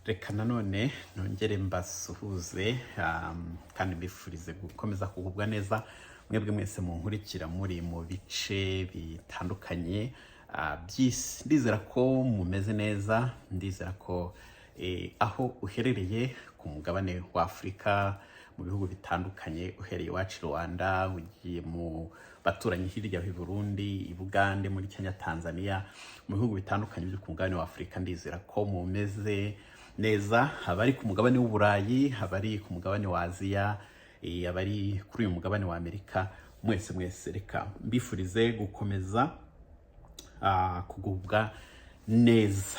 Reka nanone nongere mbasuhuze kandi mbifurize gukomeza kugubwa neza mwebwe mwese munkurikira muri mu bice bitandukanye by'isi. Ndizera ko mumeze neza, ndizera ko aho uherereye ku mugabane wa Afurika mu bihugu bitandukanye, uhereye iwacu Rwanda, ugiye mu baturanyi hirya y'u Burundi, i Bugande, muri Kenya, Tanzania, mu bihugu bitandukanye byo ku mugabane wa Afurika, ndizera ko mumeze neza. Abari ku mugabane w'Uburayi, abari ku mugabane wa Aziya, abari kuri uyu mugabane wa Amerika, mwese reka mbifurize gukomeza kugubwa neza.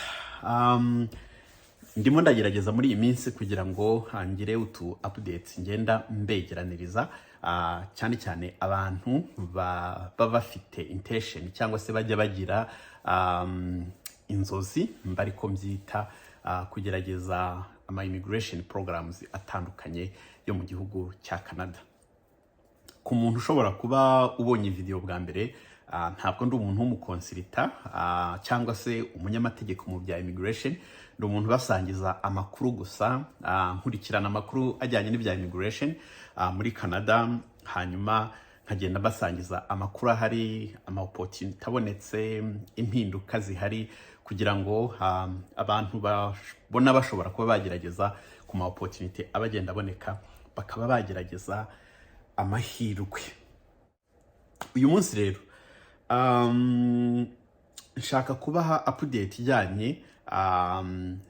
Ndimo ndagerageza muri iyi minsi kugira ngo ngire utu updates ngenda mbegeraniriza cyane cyane abantu baba bafite intention cyangwa se bajya bagira inzozi mbari ko mbyita kugerageza ama immigration programs atandukanye yo mu gihugu cya Canada. Ku muntu ushobora kuba ubonye video bwa mbere, ntabwo ndi umuntu w'umukonsilita cyangwa se umunyamategeko mu bya immigration. Ndi umuntu basangiza amakuru gusa, nkurikirana amakuru ajyanye n'ibya immigration muri Canada, hanyuma nkagenda basangiza amakuru ahari, ama opportunity abonetse, impinduka zihari, kugira ngo abantu babona bashobora kuba bagerageza ku ma opportunity abagenda aboneka, bakaba bagerageza amahirwe. Uyu munsi rero nshaka kubaha update ijyanye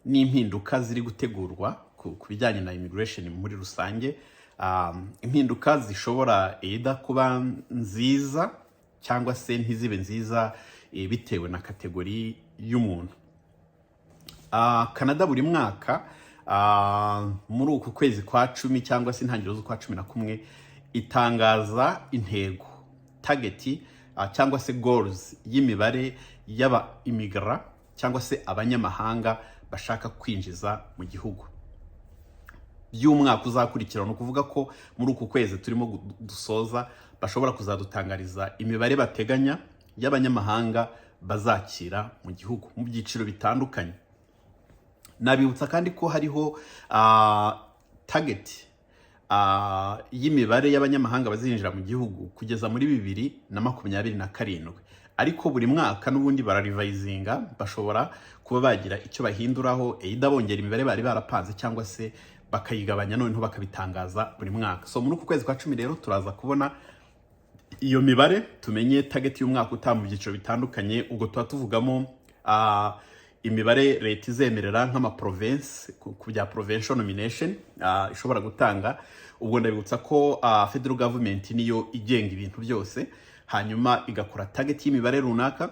n'impinduka ziri gutegurwa ku bijyanye na immigration muri rusange. Impinduka zishobora kuba nziza cyangwa se ntizibe nziza bitewe na kategori y'umuntu. Canada buri mwaka muri uku kwezi kwa 10 cyangwa se intangiriro z'ukwa 11 itangaza intego, target cyangwa se goals y'imibare y'aba immigrant cyangwa se abanyamahanga bashaka kwinjiza mu gihugu by'umwaka uzakurikirana. Ukuvuga ko muri uku kwezi turimo dusoza bashobora kuzadutangariza imibare bateganya y'abanyamahanga bazakira mu gihugu mu byiciro bitandukanye. Nabibutsa kandi ko hariho target y'imibare y'abanyamahanga bazinjira mu gihugu kugeza muri 2027, ariko buri mwaka n'ubundi bararivayizinga, bashobora kuba bagira icyo bahinduraho, idabongera imibare bari barapanze cyangwa se bakayigabanya, noneho bakabitangaza buri mwaka. So muri uku kwezi kwa 10 rero turaza kubona iyo mibare, tumenye target y'umwaka utaha mu byiciro bitandukanye. Ubwo tuba tuvugamo imibare leta izemerera nk'ama province ku bya provincial nomination ishobora gutanga. Ubwo ndabibutsa ko federal government niyo igenga ibintu byose, hanyuma igakora target y'imibare runaka,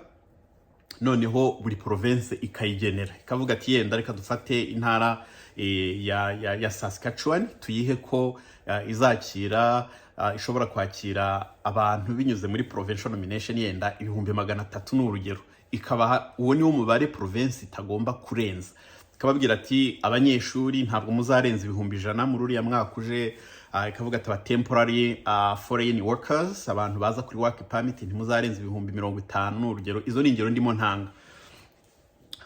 noneho buri province ikayigenera, ikavuga ati yenda reka dufate intara ya Saskatchewan tuyihe ko izakira ishobora kwakira abantu binyuze muri provincial nomination yenda 300,000 n'urugero, ikabaha uwo ni wo mubare province itagomba kurenza. Ikababwira ati abanyeshuri ntabwo muzarenza 100,000 muri uriya mwaka uje. Ikavuga ati temporary foreign workers, abantu baza kuri work permit, ntimuzarenza 50,000 n'urugero. Izo ni ingero ndimo ntanga.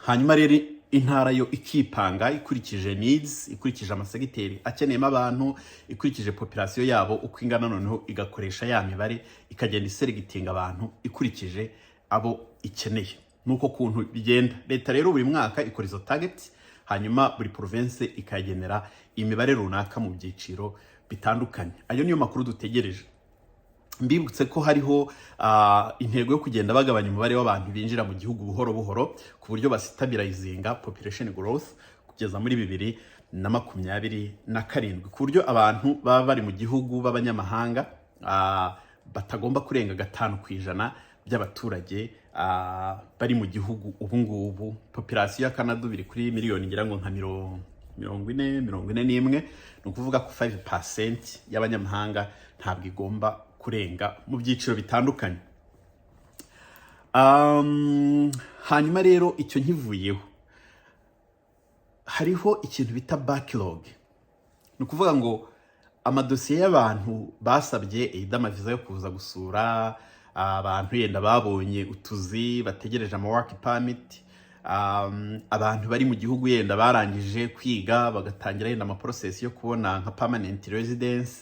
Hanyuma rero intara yo ikipanga ikurikije needs, ikurikije amasegiteri akeneyemo abantu, ikurikije population yabo uko ingana, noneho igakoresha ya mibare ikagenda iseregitinga abantu ikurikije abo ikeneye. Nuko kuntu bigenda. Leta rero buri mwaka ikora izo target, hanyuma buri province ikagenera imibare runaka mu byiciro bitandukanye. Ayo niyo makuru dutegereje. Mbibutse ko hariho intego yo kugenda bagabanya umubare w'abantu binjira mu gihugu buhoro buhoro, ku buryo basitabilizinga population growth kugeza muri 2027, ku buryo abantu baba bari mu gihugu b'abanyamahanga batagomba kurenga 5% by'abaturage bari mu gihugu. Ubu ngubu population ya Canada biri kuri miliyoni ngira ngo nka 41, ni ukuvuga ko 5% y'abanyamahanga ntabwo igomba kurenga mu byiciro bitandukanye. Hanyuma rero icyo nkivuyeho, hariho ikintu bita backlog. Ni ukuvuga ngo amadosiye y'abantu basabye amaviza yo kuza gusura, abantu yenda babonye utuzi bategereje ama work permit, abantu bari mu gihugu yenda barangije kwiga bagatangira yenda amaprocess yo kubona nka permanent residence,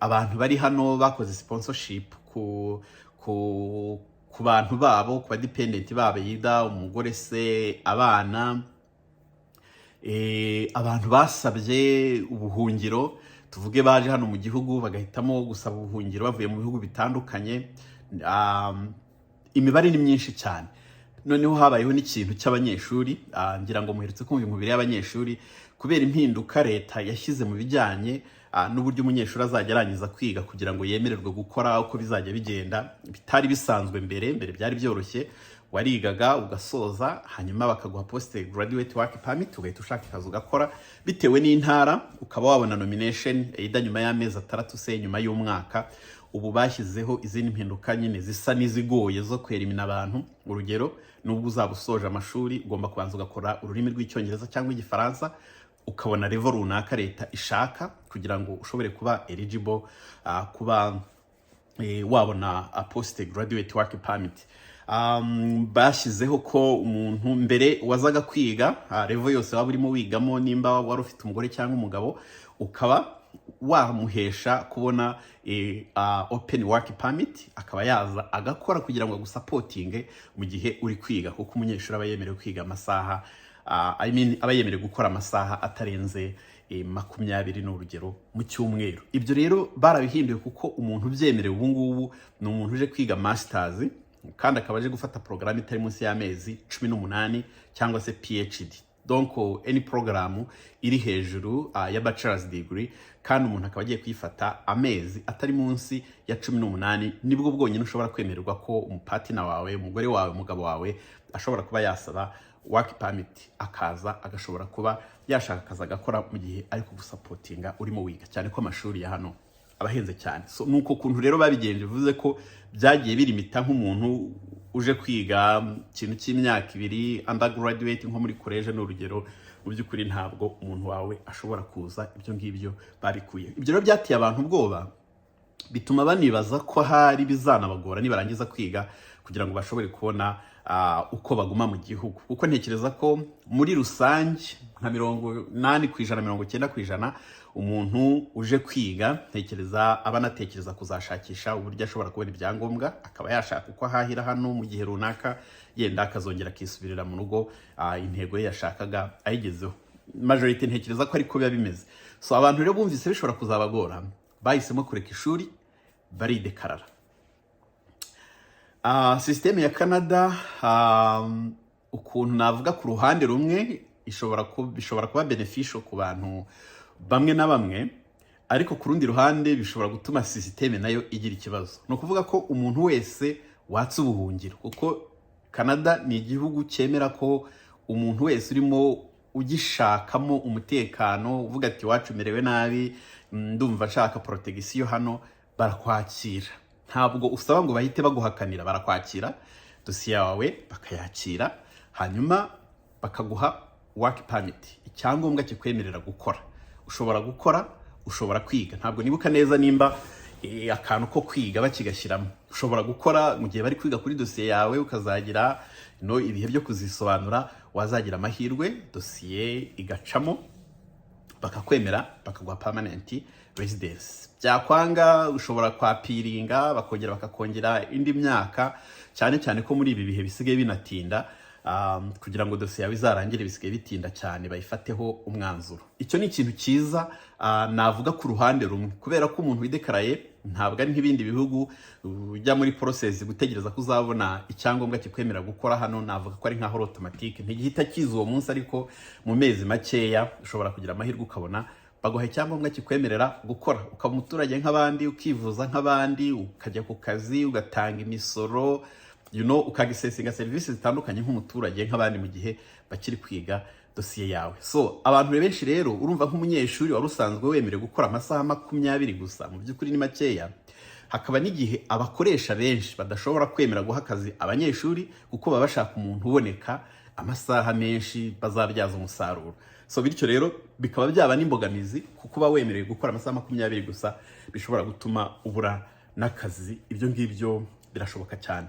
abantu bari hano bakoze sponsorship ku bantu babo, ku badependent babo, yida umugore se, abana, abantu basabye ubuhungiro, tuvuge baje hano mu gihugu bagahitamo gusaba ubuhungiro bavuye mu bihugu bitandukanye. Imibare ni myinshi cyane. Noneho habayeho n'ikintu cy'abanyeshuri, ngira ngo muherutse kumva inkubiri y'abanyeshuri, kubera impinduka leta yashyize mu bijyanye n'uburyo umunyeshuri azajya arangiza kwiga kugira ngo yemererwe gukora uko bizajya bigenda. Bitari bisanzwe mbere byari byoroshye, warigaga ugasoza hanyuma bakaguha post graduate work permit, ugahita ushaka akazi ugakora bitewe n'intara, ukaba wabona nomination either nyuma y'amezi 3 se nyuma y'umwaka. Ubu bashyizeho izindi mpinduka nyine zisa n'izigoye zo kwerimina abantu. Urugero, nubwo uzaba usoje amashuri ugomba kubanza ugakora ururimi rw'icyongereza cyangwa igifaransa, ukabona level runaka leta ishaka kugira ngo ushobore kuba eligible kuba wabona a post graduate work permit. Bashyizeho ko umuntu mbere wazaga kwiga level yose waba urimo wigamo, nimba wari ufite umugore cyangwa umugabo, ukaba wamuhesha kubona open work permit, akaba yaza agakora kugira ngo agusupportinge mu gihe uri kwiga, kuko umunyeshuri aba yemerewe kwiga amasaha aba yemerewe gukora amasaha atarenze 20 n'urugero mu cyumweru. Ibyo rero barabihinduye kuko umuntu ubyemerewe ubu ngubu ni umuntu uje kwiga masters, kandi akaba aje gufata program itari munsi y'amezi 18 cyangwa se PhD, donc any program iri hejuru ya bachelor's degree, kandi umuntu akaba agiye kwifata amezi atari munsi ya 18, nibwo bwonyine ushobora kwemererwa ko umupartner wawe, umugore wawe, umugabo wawe ashobora kuba yasaba work permit, akaza agashobora kuba yashaka akazi agakora mu gihe ari kugusupportinga urimo wiga, cyane ko amashuri ya hano abahenze cyane. So nuko kuntu rero babigenje, bivuze ko byagiye birimita nk'umuntu uje kwiga ikintu cy'imyaka 2 undergraduate nko muri college n'urugero. Mu by'ukuri ntabwo umuntu wawe ashobora kuza, ibyo ngibyo babikuye. Ibyo rero byatiye abantu ubwoba, bituma banibaza ko hari bizanabagora nibarangiza kwiga kugira ngo bashobore kubona uko baguma mu gihugu, kuko ntekereza ko muri rusange nka 80% umuntu uje kwiga ntekereza abanatekereza kuzashakisha uburyo ashobora kubona ibyangombwa, akaba yashaka uko ahahira hano mu gihe runaka, yenda akazongera akisubirira mu rugo intego ye yashakaga ayigezeho. Majority ntekereza ko ariko biba bimeze. So abantu rero bumvise bishobora kuzabagora, bahisemo kureka ishuri baridekarara. Systeme ya Canada ukuntu navuga ku ruhande rumwe bishobora kuba beneficial ku bantu bamwe na bamwe, ariko ku rundi ruhande bishobora gutuma systeme nayo igira ikibazo. No kuvuga ko umuntu wese watse ubuhungiro, kuko Canada ni igihugu cyemera ko umuntu wese urimo ugishakamo umutekano, uvuga ati wacu merewe nabi, ndumva nshaka protection hano, barakwakira. Ntabwo usaba ngo bahite baguhakanira, barakwakira, dosiye yawe bakayakira, hanyuma bakaguha work permit, icyangombwa kikwemerera gukora. Ushobora gukora, ushobora kwiga. Ntabwo nibuka neza nimba akantu ko kwiga bakigashyiramo. Ushobora gukora mu gihe bari kwiga kuri dosiye yawe, ukazagira ibihe byo kuzisobanura, wazagira amahirwe dosiye igacamo, bakakwemera, bakaguha permanent residence. Byakwanga ushobora kwapiringa, bakongera bakakongera indi myaka, cyane cyane ko muri ibi bihe bisigaye binatinda, kugira ngo dosiye yawe izarangire bisigaye bitinda cyane, bayifateho umwanzuro. Icyo ni ikintu cyiza navuga ku ruhande rumwe, kubera ko umuntu widekaraye ntabwo ari nk'ibindi bihugu ujya muri process gutegereza ko uzabona icyangombwa kikwemera gukora. Hano navuga ko ari nka automatique, ntigihita kiza uwo munsi, ariko mu mezi makeya ushobora kugira amahirwe ukabona baguha icyangombwa kikwemerera gukora, ukaba umuturage nk'abandi, ukivuza nk'abandi, ukajya ku kazi, ugatanga imisoro, ukagisesinga serivisi zitandukanye nk'umuturage nk'abandi mu gihe bakiri kwiga dosiye yawe. So abantu benshi rero urumva nk'umunyeshuri wari usanzwe wemerewe gukora amasaha 20 gusa, mu by'ukuri ni makeya. Hakaba n'igihe abakoresha benshi badashobora kwemera guha akazi abanyeshuri, kuko baba bashaka umuntu uboneka amasaha menshi bazabyaza umusaruro. So bityo rero bikaba byaba n'imbogamizi, kuko uba wemerewe gukora amasaha 20 gusa, bishobora gutuma ubura n'akazi. Ibyo ngibyo birashoboka cyane.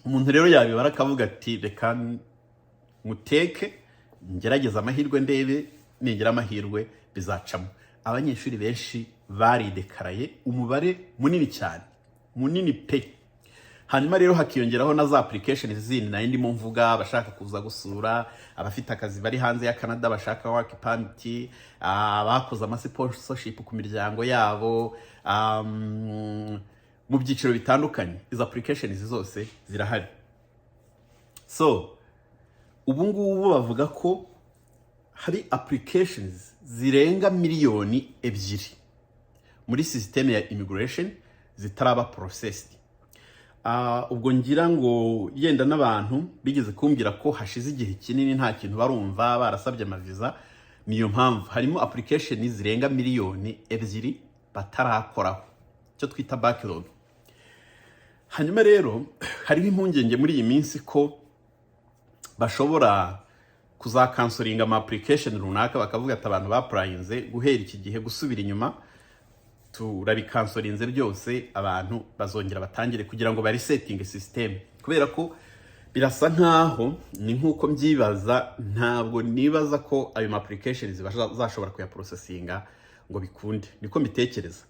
Umuntu rero yabibara akavuga ati reka muteke ngerageza amahirwe ndebe, ningira amahirwe bizacamo. Abanyeshuri benshi baridekaraye umubare munini cyane, munini pe. Hanyuma rero hakiyongeraho na za application zindi nayo ndimo mvuga, abashaka kuza gusura, abafite akazi bari hanze ya Canada bashaka work permit, abakoze sponsorship ku miryango yabo, mu byiciro bitandukanye. Izo application zose zirahari. So ubu ngubu bavuga ko hari applications zirenga miliyoni 2 muri system ya immigration zitaraba processed. Ubwo ngira ngo yenda n'abantu bigeze kumbwira ko hashize igihe kinini nta kintu barumva, barasabye amaviza. Niyo mpamvu harimo application zirenga miliyoni 2 batarakoraho, cyo twita backlog. Hanyuma rero hariho impungenge muri iyi minsi ko bashobora kuzakansoringa ama application runaka, bakavuga ati abantu baprayinze guhera iki gihe gusubira inyuma turabikansorinze byose, abantu bazongera batangire kugira ngo bari setting system. Kubera ko birasa nkaho ni nkuko mbyibaza, ntabwo nibaza ko ayo applications zashobora kuya processinga ngo bikunde, niko mbitekereza.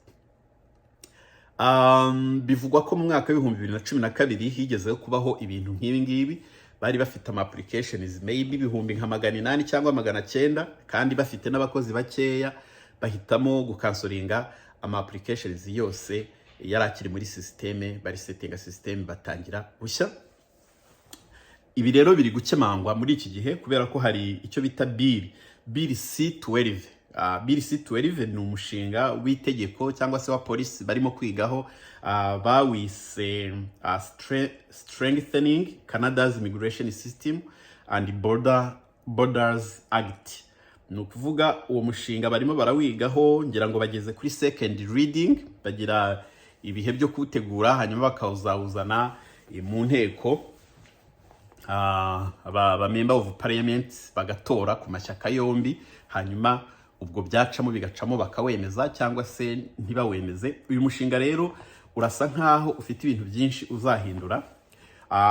Bivugwa ko mu mwaka wa 2012 higezeho kubaho ibintu nk'ibi ngibi, bari bafite ama applications maybe ibihumbi nka 800 cyangwa 900, kandi bafite n'abakozi bakeya, bahitamo gukansoringa ama applications yose yarakiri muri systeme, bari settinga system batangira bushya. Ibi rero biri gukemangwa muri iki gihe kubera ko hari icyo bita bill C12. Bill C12 ni umushinga w'itegeko cyangwa se wa polisi barimo kwigaho, bawise Strengthening Canada's Immigration System and Borders Act. Ni ukuvuga uwo mushinga barimo barawigaho, ngira ngo bageze kuri second reading, bagira ibihe byo kutegura, hanyuma bakawuzana mu nteko, aba member of parliament bagatora ku mashyaka yombi, hanyuma ubwo byacamo bigacamo bakawemeza cyangwa se ntibawemeze. Uyu mushinga rero urasa nkaho ufite ibintu byinshi uzahindura.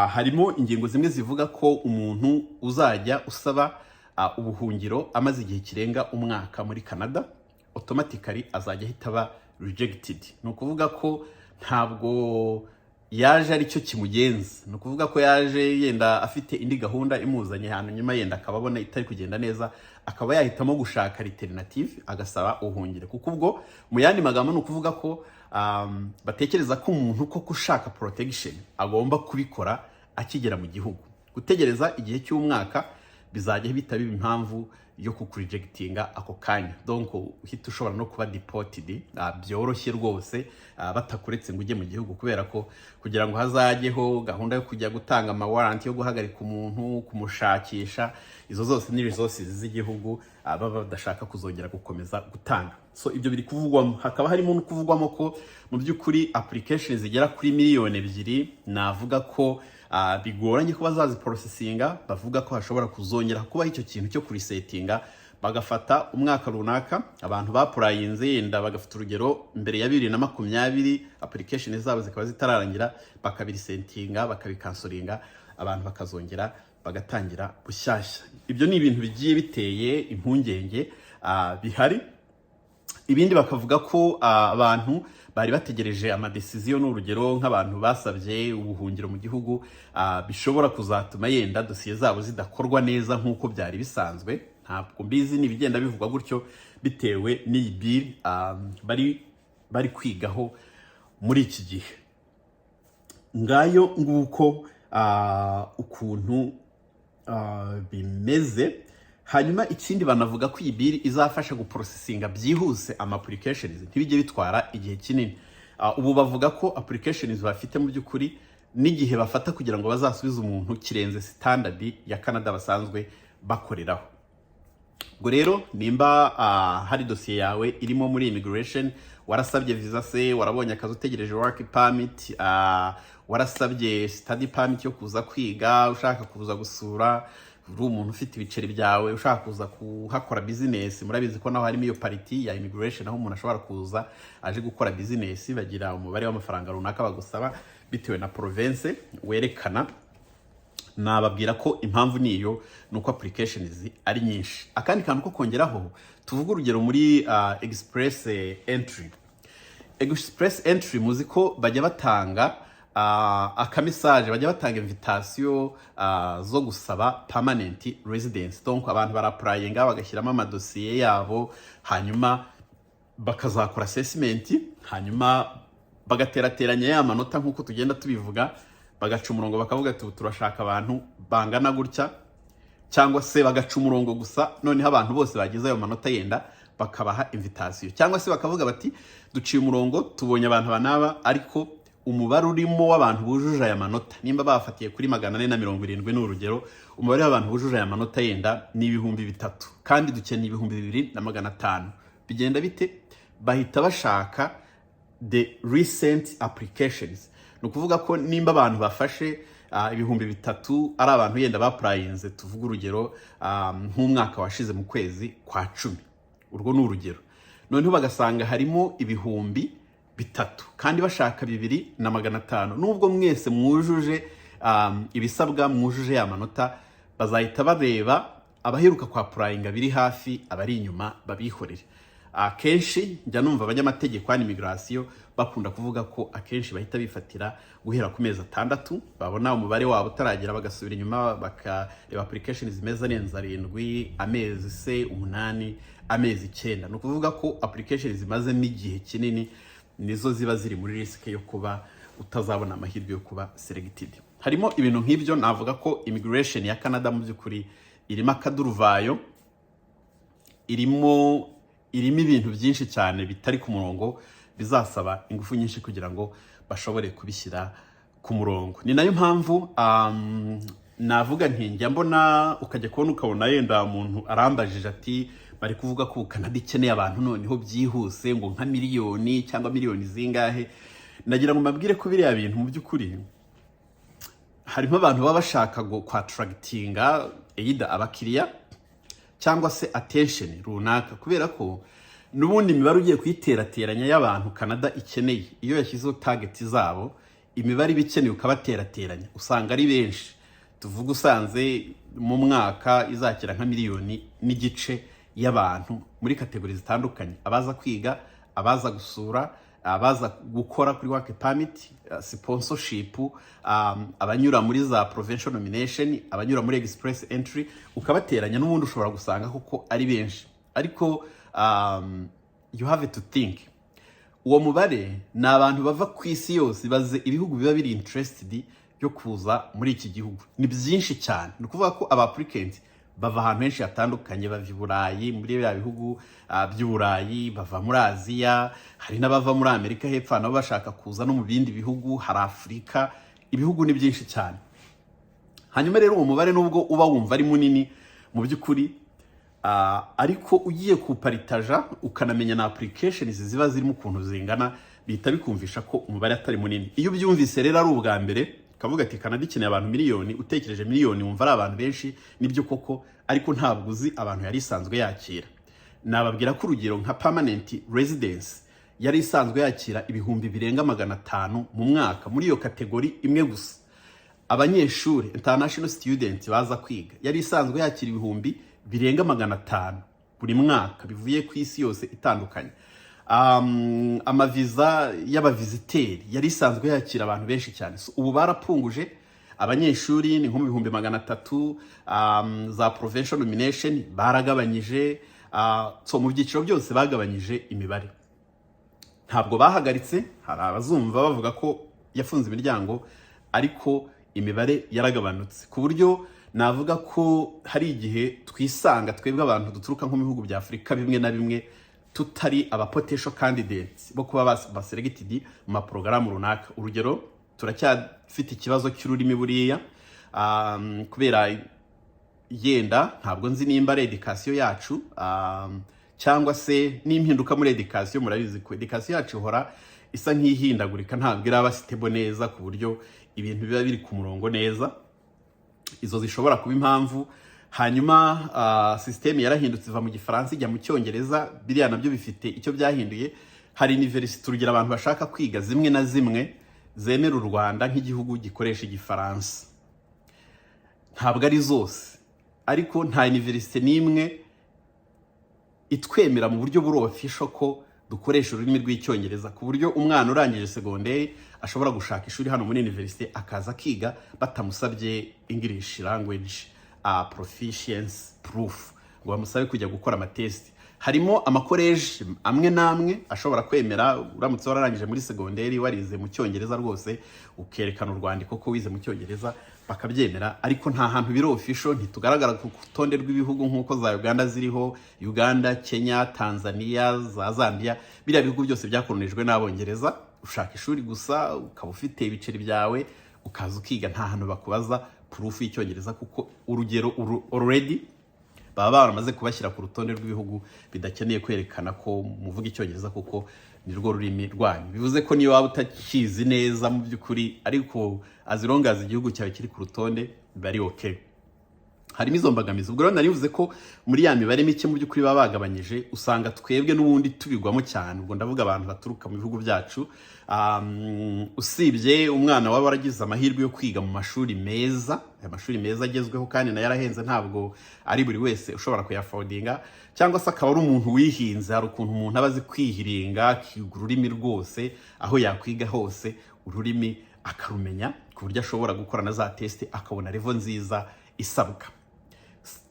Harimo ingingo zimwe zivuga ko umuntu uzajya usaba ubuhungiro amaze igihe kirenga umwaka muri Canada automatically azajya hitaba rejected. Ni ukuvuga ko ntabwo yaje ari cyo kimugenza, ni ukuvuga ko yaje yenda afite indi gahunda imuzanye hano, nyuma yenda akababona itari kugenda neza, akaba yahitamo gushaka alternative agasaba ubuhungiro. Kuko ubwo mu yandi magambo ni ukuvuga ko batekereza ko umuntu ko kushaka protection agomba kubikora akigera mu gihugu. Gutegereza igihe cy'umwaka bizajya bitaba impamvu yo kukurejectinga ako kanya, donc uhita ushobora no kuba deported byoroshye rwose, batakuretse ngo ujye mu gihugu, kubera ko kugira ngo hazajyeho gahunda yo kujya gutanga ama warrant yo guhagarika umuntu, kumushakisha, izo zose ni resources z'igihugu baba badashaka kuzongera gukomeza gutanga. So ibyo biri kuvugwamo, hakaba harimo no kuvugwamo ko mu by'ukuri applications zigera kuri miliyoni 2 navuga ko bigoranye ko bazazi processinga. Bavuga ko hashobora kuzongera kuba icyo kintu cyo kurisettinga, bagafata umwaka runaka abantu baprayinze, yenda bagafata urugero mbere ya 2020 application zabo zikaba zitararangira, bakabirisettinga bakabikansoringa, abantu bakazongera bagatangira bushyashya. Ibyo ni ibintu bigiye biteye impungenge bihari. Ibindi bakavuga ko abantu bari bategereje ama decision, n'urugero nk'abantu basabye ubuhungiro mu gihugu, bishobora kuzatuma yenda dosiye zabo zidakorwa neza nk'uko byari bisanzwe. Ntabwo mbizi ni bigenda bivugwa gutyo bitewe n'iyi bill bari kwigaho muri iki gihe. Ngayo nguko ukuntu bimeze. Hanyuma ikindi banavuga ko iyi bill izafasha guprocessinga byihuse ama applications, ntibijye bitwara igihe kinini. Ubu bavuga ko applications bafite mu by'ukuri n'igihe bafata kugira ngo bazasubize umuntu kirenze standard ya Canada basanzwe bakoreraho. Ubwo rero nimba hari dosiye yawe irimo muri immigration, warasabye visa se, warabonye akazi utegereje work permit, warasabye study permit yo kuza kwiga, ushaka kuza gusura, uri umuntu ufite ibiceri byawe ushaka kuza kuhakora business, murabizi ko naho harimo iyo parity ya immigration aho umuntu ashobora kuza aje gukora business, bagira umubare w'amafaranga runaka bagusaba bitewe na province werekana. nababwira ko impamvu niyo ni uko applications ari nyinshi. Akandi kantu ko kongeraho, tuvuga urugero muri express entry. Express entry muzi ko bajya batanga akamisaje, bajya batanga invitation zo gusaba permanent residence. Donc abantu baraprayinga bagashyiramo amadosiye yabo, hanyuma bakazakora assessment, hanyuma bagaterateranya ya manota nk'uko tugenda tubivuga, bagaca umurongo bakavuga ati turashaka abantu bangana gutya, cyangwa se bagaca umurongo gusa, noneho abantu bose bagize ayo manota yenda bakabaha invitation, cyangwa se bakavuga bati duciye umurongo tubonye abantu banaba, ariko umubare urimo w'abantu bujuje aya manota, nimba bafatiye kuri 470 n'urugero, umubare w'abantu bujuje aya manota yenda ni 3,000 kandi dukeneye 2,500. Bigenda bite? Bahita bashaka the recent applications. Ni ukuvuga ko nimba abantu bafashe 3,000 ari abantu yenda baprayinze, tuvuga urugero nk'umwaka washize mu kwezi kwa 10, urwo ni urugero, noneho bagasanga harimo 3,000 kandi bashaka 2,500, nubwo mwese mwujuje ibisabwa, mwujuje ya manota, bazahita bareba abaheruka kwa prayinga biri hafi, abari inyuma babihorere. Akenshi njya numva abanyamategeko ya immigration bakunda kuvuga ko akenshi bahita bifatira guhera ku mezi 6, babona umubare wabo utaragera bagasubira inyuma bakareba applications zimeze arenza 7, amezi 8, amezi 9. No kuvuga ko applications zimaze n'igihe kinini nizo ziba ziri muri risk yo kuba utazabona amahirwe yo kuba selected. Harimo ibintu nk'ibyo, navuga ko immigration ya Canada mu by'ukuri irimo akaduruvayo, irimo ibintu byinshi cyane bitari ku murongo, bizasaba ingufu nyinshi kugira ngo bashobore kubishyira ku murongo. Ni nayo mpamvu navuga nti njya mbona ukajya kubona ukabona yenda umuntu arambajije ati bari kuvuga ko Canada ikeneye abantu noneho byihuse ngo nka miliyoni cyangwa miliyoni zingahe. Nagira ngo mbabwire ko biriya bintu mu by'ukuri harimo abantu baba bashaka go attractinga either abakiriya cyangwa se attention runaka, kubera ko nubundi imibare ugiye kuyiterateranya y'abantu Canada ikeneye, iyo yashyizeho target zabo, imibare ibikeneye ukabaterateranya usanga ari benshi. Tuvuga usanze mu mwaka izakira nka miliyoni n'igice y'abantu muri kategori zitandukanye, abaza kwiga, abaza gusura, abaza gukora kuri work permit, sponsorship, abanyura muri za provincial nomination, abanyura muri express entry, ukabateranya n'ubundi ushobora gusanga kuko ari benshi. Ariko you have to think, uwo mubare ni abantu bava ku isi yose, baze ibihugu biba biri interested yo kuza muri iki gihugu ni byinshi cyane. Ni ukuvuga ko aba applicants bava ahantu henshi hatandukanye, bava i Burayi, muri bya bihugu by'Uburayi, bava muri Aziya, hari n'abava muri Amerika hepfo nabo bashaka kuza no mu bindi bihugu, hari Afurika, ibihugu ni byinshi cyane. Hanyuma rero uwo mubare nubwo uba wumva ari munini mu by'ukuri, ariko ugiye kuparitaja ukanamenya na applications ziba zirimo ukuntu zingana, bihita bikumvisha ko umubare atari munini. Iyo byumvise rero ari ubwa mbere kavuga ati Canada ikeneye abantu miliyoni, utekereje miliyoni wumva ari abantu benshi, nibyo koko, ariko ntabwo uzi abantu yari isanzwe yakira. Nababwira ko urugero nka permanent residence yari isanzwe yakira 2,500 mu mwaka muri iyo kategori imwe gusa. Abanyeshuri international students baza kwiga yari isanzwe yakira 2,500 buri mwaka bivuye ku isi yose itandukanye. Amaviza y'abaviziteri yari isanzwe yakira abantu benshi cyane. So, ubu barapunguje, abanyeshuri ni nko mu 300, za provincial nomination baragabanyije, so mu byiciro byose bagabanyije imibare. Ntabwo bahagaritse, hari abazumva bavuga ko yafunze imiryango, ariko imibare yaragabanutse ku buryo navuga ko hari igihe twisanga twebwe abantu duturuka nko mu bihugu bya Afurika bimwe na bimwe tutari aba potential candidates bo kuba baselected mu maporogaramu runaka. Urugero, turacyafite ikibazo cy'ururimi buriya, kubera yenda ntabwo nzi nimba ari education yacu, cyangwa se n'impinduka muri education. Murabizi ko education yacu ihora isa nk'ihindagurika, ntabwo iraba stable neza ku buryo ibintu biba biri ku murongo neza. Izo zishobora kuba impamvu. Hanyuma system yarahindutse iva mu Gifaransa ijya mu Cyongereza, biriya nabyo bifite icyo byahinduye. Hari university urugero abantu bashaka kwiga zimwe na zimwe zemera u Rwanda nk'igihugu gikoresha Igifaransa. ntabwo ari zose, ariko nta universite n'imwe itwemera mu buryo buri official ko dukoresha ururimi rw'icyongereza, ku buryo umwana urangije segonderi ashobora gushaka ishuri hano muri universite akaza akiga batamusabye English language proficiency proof ngo bamusabe kujya gukora amatesti. Harimo amakoleje amwe n'amwe ashobora kwemera uramutse wararangije muri segonderi warize mu cyongereza rwose ukerekana urwandiko ko wize mu cyongereza bakabyemera, ariko nta hantu biri official, ntitugaragara ku rutonde rw'ibihugu nk'uko za Uganda ziriho, Uganda, Kenya, Tanzania, za Zambia, biriya bihugu byose byakolonijwe n'Abongereza. Ushaka ishuri gusa ukaba ufite ibiceri byawe ukaza ukiga, nta hantu bakubaza proof y'icyongereza, kuko urugero already baba baramaze kubashyira ku rutonde rw'ibihugu bidakeneye kwerekana ko muvuga icyongereza kuko ni rwo rurimi rwanyu. Bivuze ko niyo waba utakizi neza mu by'ukuri, ariko azirongaza igihugu cyawe kiri ku rutonde bari okay. Harimo izo mbogamizi. Ubwo rero narivuze ko muri ya mibare mike mu by'ukuri baba bagabanyije, usanga twebwe n'ubundi tubigwamo cyane. Ubwo ndavuga abantu baturuka mu bihugu byacu, usibye umwana waba waragize amahirwe yo kwiga mu mashuri meza, amashuri meza agezweho kandi nayo yarahenze, ntabwo ari buri wese ushobora kuyafodinga, cyangwa se akaba ari umuntu wihinze. Hari ukuntu umuntu aba azi kwihiringa akiga ururimi rwose, aho yakwiga hose ururimi akarumenya ku buryo ashobora gukora na za testi akabona level nziza isabwa.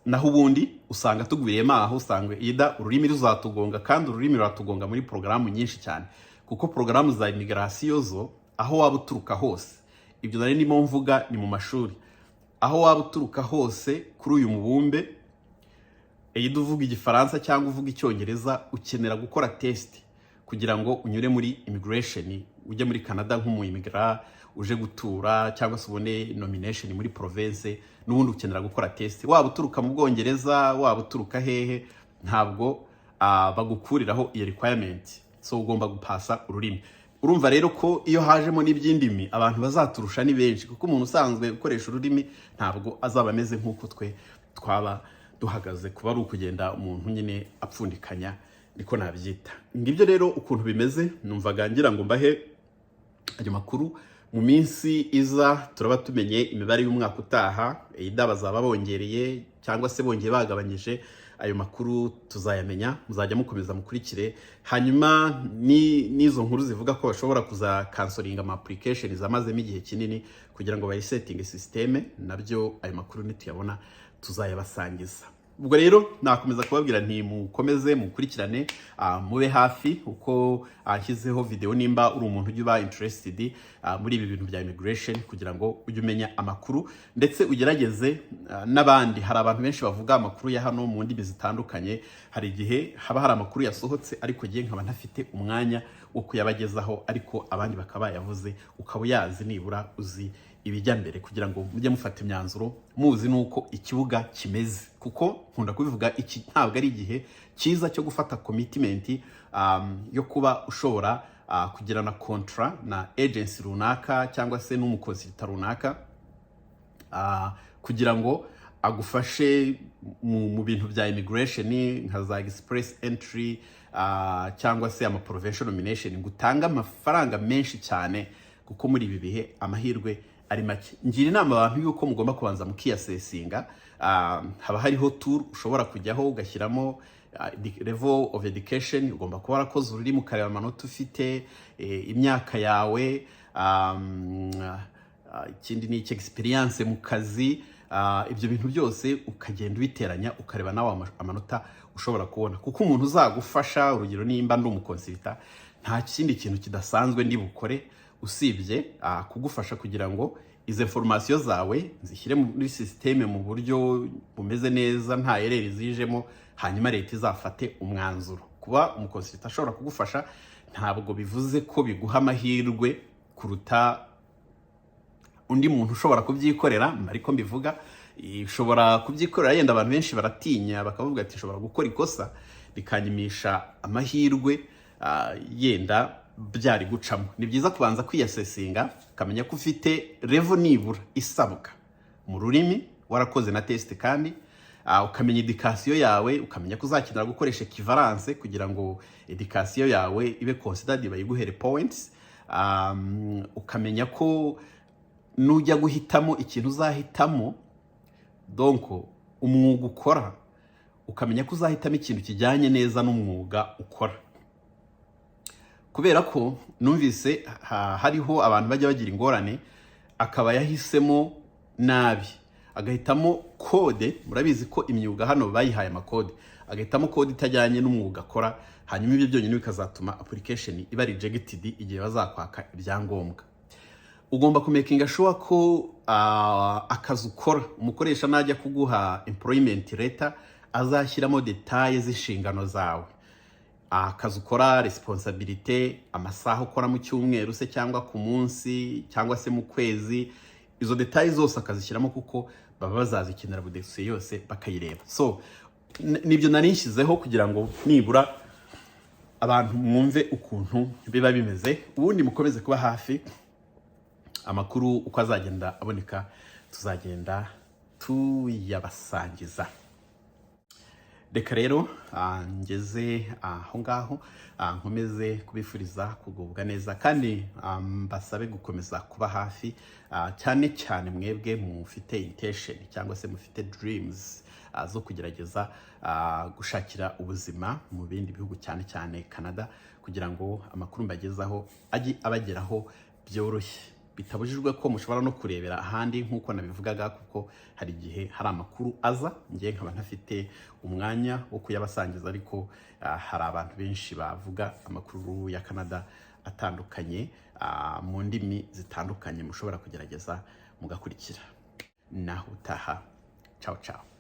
Naho ubundi usanga tugwiriyemo aho usanga ida ururimi ruzatugonga, kandi ururimi ruratugonga muri porogaramu nyinshi cyane, kuko porogaramu za immigration zo aho waba uturuka hose, ibyo nari ndimo mvuga ni mu mashuri, aho waba uturuka hose kuri uyu mubumbe, ida uvuga igifaransa cyangwa uvuga icyongereza, ukenera gukora test kugira ngo unyure muri immigration, ujye muri Canada nk'umuyimigra uje gutura, cyangwa se ubone nomination muri province, n'ubundi ukenera gukora test. Waba uturuka mu Bwongereza, waba uturuka hehe, ntabwo bagukuriraho iyo requirement, so ugomba gupasa ururimi. Urumva rero ko iyo hajemo n'ibyindimi abantu bazaturusha ni benshi, kuko umuntu usanzwe ukoresha ururimi ntabwo azaba ameze nk'uko twe twaba duhagaze, kuba ari ukugenda umuntu nyine apfundikanya, niko nabyita. Ngibyo rero ukuntu bimeze. Numvaga ngira ngo mbahe ayo makuru. Mu minsi iza turaba tumenye imibare y'umwaka utaha, ida bazaba bongereye cyangwa se bongeye bagabanyije. Ayo makuru tuzayamenya, muzajya mukomeza mukurikire. Hanyuma n'izo nkuru zivuga ko bashobora kuza cancelinga ama applications amazemo igihe kinini kugira ngo bayisetting systeme, nabyo ayo makuru nituyabona tuzayabasangiza. Ubwo rero nakomeza kubabwira nti mukomeze mukurikirane, mube hafi uko ashyizeho video, nimba uri umuntu ujya uba interested muri ibi bintu bya immigration, kugira ngo ujye umenya amakuru ndetse ugerageze n'abandi. Hari abantu benshi bavuga amakuru ya hano mu ndimi zitandukanye, hari igihe haba hari amakuru yasohotse ariko giye nkaba ntafite umwanya wo kuyabagezaho, ariko abandi bakaba yavuze ukaba yazi nibura uzi ibijya mbere, kugira ngo mujye mufata imyanzuro muzi nuko ikibuga kimeze. Kuko nkunda kubivuga, iki ntabwo ari igihe cyiza cyo gufata commitment yo kuba ushobora kugirana contrat na agency runaka cyangwa se n'umukonsultant runaka kugira ngo agufashe mu bintu bya immigration nka za express entry cyangwa se ama provincial nomination, gutanga amafaranga menshi cyane, kuko muri ibi bihe amahirwe ari make. Ngira inama abantu yuko mugomba kubanza mukiyasesinga. Haba hariho tour ushobora kujyaho ugashyiramo level of education, ugomba kuba warakoze ururimi ukareba amanota ufite, imyaka yawe, ikindi ni experience mu kazi, ibyo bintu byose ukagenda ubiteranya ukareba nawe amanota ushobora kubona. Kuko umuntu uzagufasha, urugero nimba ndi umukonsultant, nta kindi kintu kidasanzwe ndi bukore usibye kugufasha kugira ngo izo information zawe zishyire muri systeme mu buryo bumeze neza, nta erreur zijemo, hanyuma leta izafate umwanzuro. Kuba umukonsultant ashobora kugufasha ntabwo bivuze ko biguha amahirwe kuruta undi muntu ushobora kubyikorera, ariko mbivuga ushobora kubyikorera. Yenda abantu benshi baratinya bakavuga ati ushobora gukora ikosa bikanyimisha amahirwe yenda byari gucamo. Ni byiza kubanza kwiyasesinga, ukamenya ko ufite level nibura isabwa mu rurimi, warakoze na test, kandi ukamenya education yawe, ukamenya ko uzakenera gukoresha equivalence kugira ngo education yawe ibe considered bayiguhere points, ukamenya ko nujya guhitamo ikintu uzahitamo donc umwuga ukora ukamenya ko uzahitamo ikintu kijyanye neza n'umwuga ukora, kubera ko numvise hariho abantu bajya bagira ingorane akaba yahisemo nabi, agahitamo kode. Murabizi ko imyuga hano bayihaye amakode, agahitamo kode itajyanye n'umwuga akora, hanyuma ibyo byonyine bikazatuma application iba rejected igihe bazakwaka ibyangombwa. Ugomba kumakinga sure ko akazi ukora umukoresha najya kuguha employment letter azashyiramo details z'inshingano zawe, akazi ukora, responsibility, amasaha ukora mu cyumweru se cyangwa ku munsi cyangwa se mu kwezi, izo details zose akazishyiramo kuko baba bazazikenera budesiye yose bakayireba. So nibyo nari nshyizeho kugira ngo nibura abantu mwumve ukuntu biba bimeze, ubundi mukomeze kuba hafi. Amakuru uko azagenda aboneka tuzagenda tuyabasangiza. Reka rero ngeze aho ngaho, nkomeze kubifuriza kugubwa neza kandi mbasabe gukomeza kuba hafi, cyane cyane mwebwe mufite intention cyangwa se mufite dreams zo kugerageza gushakira ubuzima mu bindi bihugu cyane cyane Canada, kugira ngo amakuru mbagezaho ajye abageraho byoroshye, bitabujijwe ko mushobora no kurebera ahandi nk'uko nabivugaga, kuko hari igihe hari amakuru aza ngiye nkaba ntafite umwanya wo kuyabasangiza, ariko hari abantu benshi bavuga amakuru ya Canada atandukanye mu ndimi zitandukanye, mushobora kugerageza mugakurikira. Naho utaha, ciao ciao.